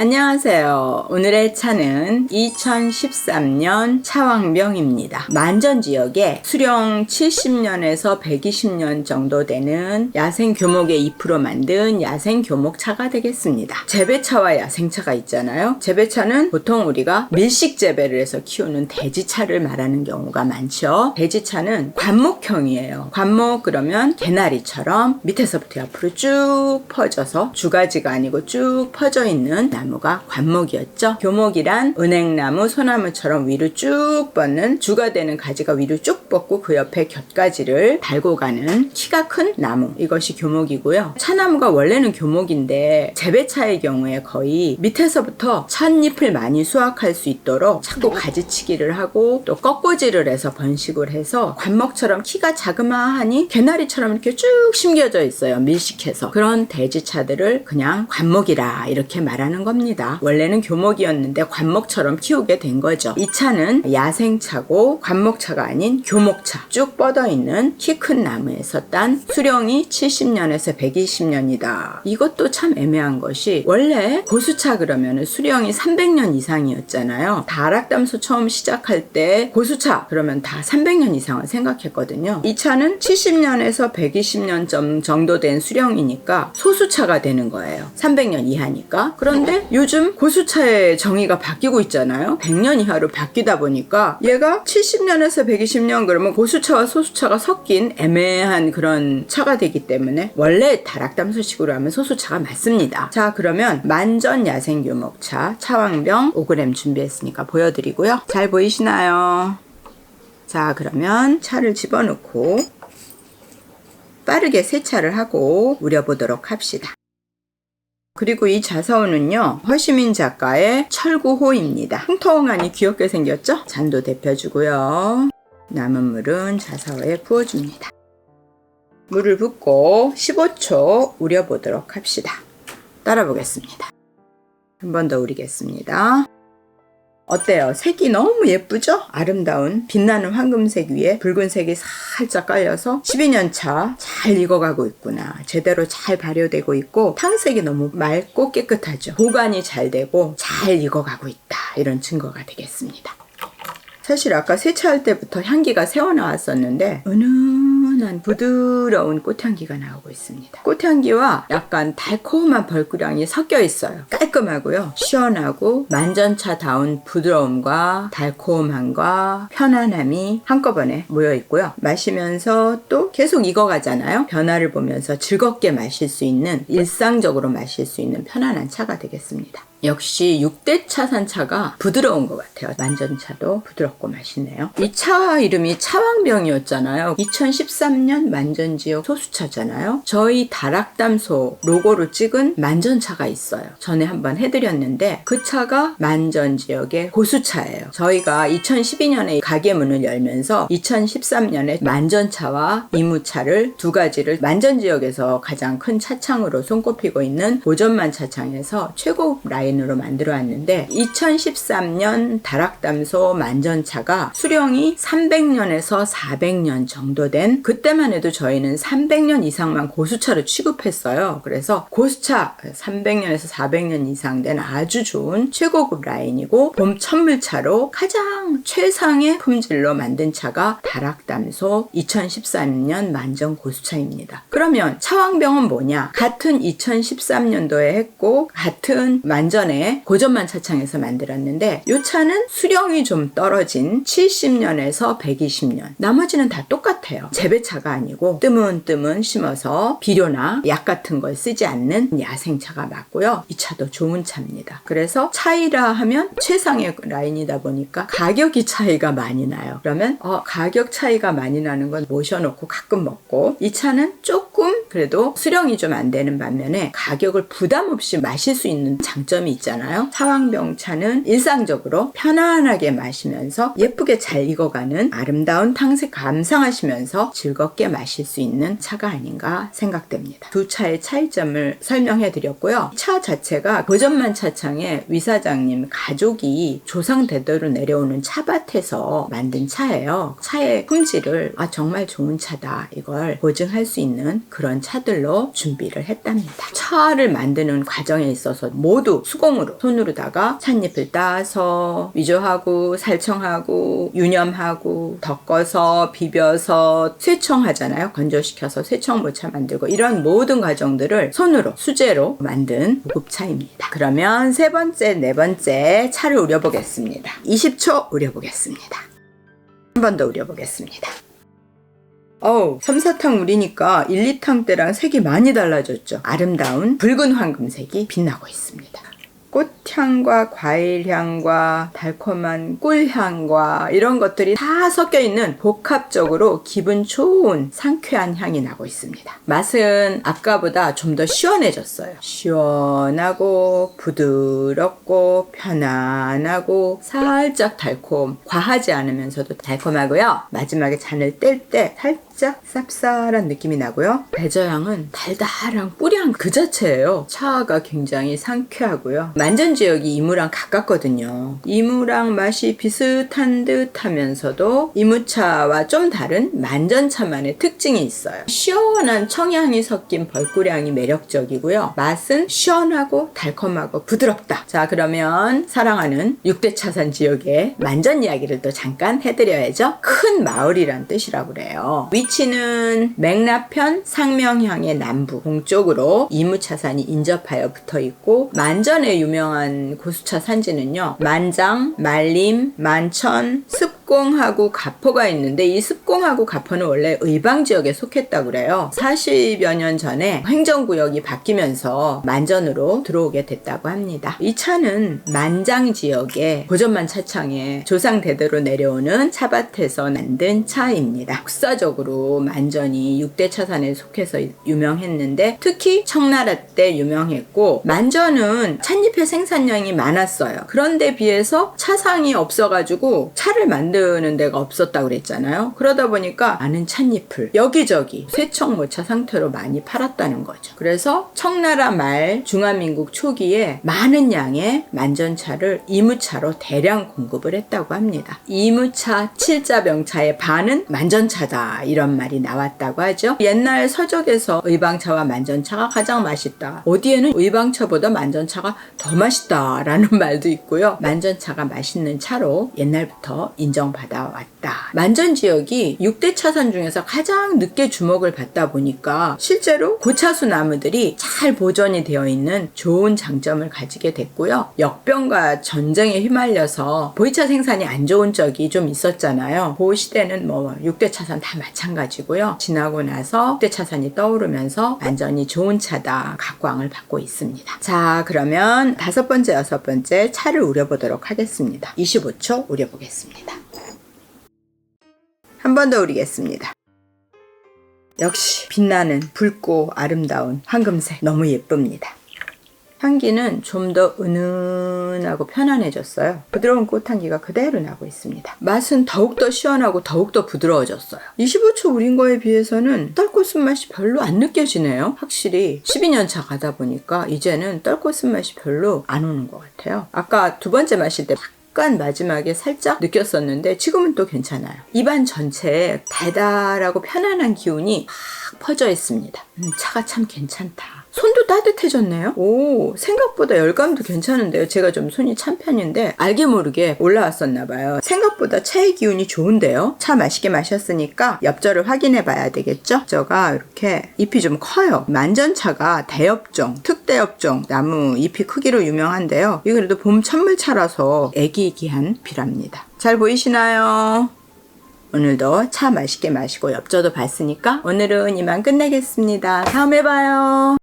안녕하세요. 오늘의 차는 2013년 차왕병입니다. 만전 지역에 수령 70년에서 120년 정도 되는 야생 교목의 잎으로 만든 야생 교목차가 되겠습니다. 재배차와 야생차가 있잖아요. 재배차는 보통 우리가 밀식 재배를 해서 키우는 돼지차를 말하는 경우가 많죠. 돼지차는 관목형이에요. 관목 그러면 개나리처럼 밑에서부터 옆으로 쭉 퍼져서 주가지가 아니고 쭉 퍼져 있는 나무가 관목이었죠. 교목이란 은행나무, 소나무처럼 위로 쭉 뻗는 주가 되는 가지가 위로 쭉 뻗고 그 옆에 곁가지를 달고 가는 키가 큰 나무, 이것이 교목이고요. 차나무가 원래는 교목인데 재배차의 경우에 거의 밑에서부터 찻잎을 많이 수확할 수 있도록 자꾸 가지치기를 하고 또 꺾어지를 해서 번식을 해서 관목처럼 키가 자그마하니 개나리처럼 이렇게 쭉 심겨져 있어요. 밀식해서. 그런 돼지차들을 그냥 관목이라 이렇게 말하는 겁니다. 원래는 교목이었는데 관목처럼 키우게 된 거죠. 이 차는 야생차고 관목차가 아닌 교목차, 쭉 뻗어있는 키 큰 나무에서 딴 수령이 70년에서 120년이다. 이것도 참 애매한 것이 원래 고수차 그러면 수령이 300년 이상이었잖아요. 다락담소 처음 시작할 때 고수차 그러면 다 300년 이상을 생각했거든요. 이 차는 70년에서 120년 정도 된 수령이니까 소수차가 되는 거예요. 300년 이하니까. 그런데 요즘 고수차의 정의가 바뀌고 있잖아요. 100년 이하로 바뀌다 보니까 얘가 70년에서 120년 그러면 고수차와 소수차가 섞인 애매한 그런 차가 되기 때문에 원래 다락담소식으로 하면 소수차가 맞습니다. 자, 그러면 만전 야생교목차 차왕병 5g 준비했으니까 보여드리고요. 잘 보이시나요? 자, 그러면 차를 집어넣고 빠르게 세차를 하고 우려보도록 합시다. 그리고 이 자서우는요, 허시민 작가의 철구호입니다. 통통하니 귀엽게 생겼죠? 잔도 데펴주고요. 남은 물은 자서우에 부어줍니다. 물을 붓고 15초 우려보도록 합시다. 따라 보겠습니다. 한 번 더 우리겠습니다. 어때요? 색이 너무 예쁘죠? 아름다운 빛나는 황금색 위에 붉은색이 살짝 깔려서 12년차 잘 익어가고 있구나. 제대로 잘 발효되고 있고 탕색이 너무 맑고 깨끗하죠. 보관이 잘 되고 잘 익어가고 있다. 이런 증거가 되겠습니다. 사실 아까 세차할 때부터 향기가 새어나왔었는데 은은한 부드러운 꽃향기가 나오고 있습니다. 꽃향기와 약간 달콤한 벌꿀향이 섞여 있어요. 깔끔하고요. 시원하고 만전차다운 부드러움과 달콤함과 편안함이 한꺼번에 모여 있고요. 마시면서 또 계속 익어가잖아요. 변화를 보면서 즐겁게 마실 수 있는, 일상적으로 마실 수 있는 편안한 차가 되겠습니다. 역시 6대 차산차가 부드러운 것 같아요. 만전차도 부드럽고 맛있네요. 이 차 이름이 차왕병이었잖아요. 2013년 만전지역 소수차잖아요. 저희 다락담소 로고로 찍은 만전차가 있어요. 전에 한번 해드렸는데 그 차가 만전지역의 고수차예요. 저희가 2012년에 가게 문을 열면서 2013년에 만전차와 이무차를 두 가지를 만전지역에서 가장 큰 차창으로 손꼽히고 있는 오전만 차창에서 최고급 라인으로 만들어 왔는데 2013년 다락담소 만전차가 수령이 300년에서 400년 정도 된, 그때만 해도 저희는 300년 이상만 고수차로 취급했어요. 그래서 고수차 300년에서 400년 이상 된 아주 좋은 최고급 라인이고 봄 천물차로 가장 최상의 품질로 만든 차가 다락담소 2013년 만전 고수차입니다. 그러면 차왕병은 뭐냐? 같은 2013년도에 했고 같은 만전에 고전만 차창에서 만들었는데 이 차는 수령이 좀 떨어진 70년에서 120년, 나머지는 다 똑같아요. 재배차가 아니고 뜨문뜨문 심어서 비료나 약 같은 걸 쓰지 않는 야생차가 맞고요. 이 차도 좋은 차입니다. 그래서 차이라 하면 최상의 라인이다 보니까 가격이 차이가 많이 나요. 그러면 가격 차이가 많이 나는 건 모셔놓고 가끔 먹고, 이 차는 조금 그래도 수령이 좀 안 되는 반면에 가격을 부담 없이 마실 수 있는 장점이 있잖아요. 차왕병 차는 일상적으로 편안하게 마시면서 예쁘게 잘 익어가는 아름다운 탕색 감상하시면서 즐겁게 마실 수 있는 차가 아닌가 생각됩니다. 두 차의 차이점을 설명해 드렸고요. 차 자체가 고전만 차창의 위사장님 가족이 조상 대대로 내려오는 차밭에서 만든 차예요. 차의 품질을 정말 좋은 차다, 이걸 보증할 수 있는 그런 차들로 준비를 했답니다. 차를 만드는 과정에 있어서 모두 수공으로 손으로다가 찻잎을 따서 위조하고 살청하고 유념하고 덮어서 비벼서 쇠청하잖아요. 건조시켜서 쇠청모차 만들고 이런 모든 과정들을 손으로 수제로 만든 고급차입니다. 그러면 세 번째, 네 번째 차를 우려보겠습니다. 20초 우려보겠습니다. 한 번 더 우려보겠습니다. 솜사탕 우리니까 1, 2탕 때랑 색이 많이 달라졌죠. 아름다운 붉은 황금색이 빛나고 있습니다. 꽃향과 과일향과 달콤한 꿀향과 이런 것들이 다 섞여 있는 복합적으로 기분 좋은 상쾌한 향이 나고 있습니다. 맛은 아까보다 좀 더 시원해졌어요. 시원하고 부드럽고 편안하고 살짝 달콤, 과하지 않으면서도 달콤하고요. 마지막에 잔을 뗄 때 살짝 쌉쌀한 느낌이 나고요. 배저향은 달달한 꿀향 그 자체예요. 차가 굉장히 상쾌하고요. 만전지역이 이무랑 가깝거든요. 이무랑 맛이 비슷한 듯 하면서도 이무차와 좀 다른 만전차만의 특징이 있어요. 시원한 청향이 섞인 벌꿀향이 매력적이고요. 맛은 시원하고 달콤하고 부드럽다. 자, 그러면 사랑하는 6대 차산 지역의 만전 이야기를 또 잠깐 해드려야죠. 큰 마을이란 뜻이라고 그래요. 위치는 맥라편 상명향의 남부 동쪽으로 이무차산이 인접하여 붙어있고, 만전에 유명한 고수차 산지는요, 만장, 말림, 만천, 습공하고 가포가 있는데, 이 습공하고 가포는 원래 의방지역에 속했다고 그래요. 40여 년 전에 행정구역이 바뀌면서 만전으로 들어오게 됐다고 합니다. 이 차는 만장지역의 고전만 차창에 조상대대로 내려오는 차밭에서 만든 차입니다. 역사적으로 만전이 6대 차산에 속해서 유명했는데, 특히 청나라 때 유명했고, 만전은 찻잎의 생산량이 많았어요. 그런데 비해서 차상이 없어가지고 차를 만드는 데가 없었다고 그랬잖아요. 그러다 보니까 많은 찻잎을 여기저기 쇠청모차 상태로 많이 팔았다는 거죠. 그래서 청나라 말 중화민국 초기에 많은 양의 만전차를 이무차로 대량 공급을 했다고 합니다. 이무차 7자병차의 반은 만전차다, 이런 말이 나왔다고 하죠. 옛날 서적에서 의방차와 만전차가 가장 맛있다, 어디에는 의방차보다 만전차가 더 맛있다 라는 말도 있고요. 만전차가 맛있는 차로 옛날부터 인정받아 왔다. 만전지역이 6대 차산 중에서 가장 늦게 주목을 받다 보니까 실제로 고차수 나무들이 잘 보존이 되어 있는 좋은 장점을 가지게 됐고요. 역병과 전쟁에 휘말려서 보이차 생산이 안 좋은 적이 좀 있었잖아요. 그 시대는 6대 차산 다 마찬가지고요. 지나고 나서 6대 차산이 떠오르면서 완전히 좋은 차다 각광을 받고 있습니다. 자, 그러면 다섯 번째, 여섯 번째 차를 우려보도록 하겠습니다. 25초 우려보겠습니다. 한 번 더 우리겠습니다. 역시 빛나는 붉고 아름다운 황금색, 너무 예쁩니다. 향기는 좀 더 은은하고 편안해졌어요. 부드러운 꽃향기가 그대로 나고 있습니다. 맛은 더욱더 시원하고 더욱더 부드러워졌어요. 25초 우린 거에 비해서는 떨꽃 맛이 별로 안 느껴지네요. 확실히 12년 차 가다 보니까 이제는 떨꽃 맛이 별로 안 오는 것 같아요. 아까 두 번째 마실 때 약간 마지막에 살짝 느꼈었는데 지금은 또 괜찮아요. 입안 전체에 달달하고 편안한 기운이 팍 퍼져 있습니다. 차가 참 괜찮다. 손도 따뜻해졌네요. 오, 생각보다 열감도 괜찮은데요. 제가 좀 손이 찬 편인데 알게 모르게 올라왔었나 봐요. 생각보다 차의 기운이 좋은데요. 차 맛있게 마셨으니까 엽저를 확인해 봐야 되겠죠. 엽저가 이렇게 잎이 좀 커요. 만전차가 대엽종, 특대엽종 나무 잎이 크기로 유명한데요. 이거 그래도 봄 천물차라서 애기기한 비랍니다. 잘 보이시나요? 오늘도 차 맛있게 마시고 엽저도 봤으니까 오늘은 이만 끝내겠습니다. 다음에 봐요.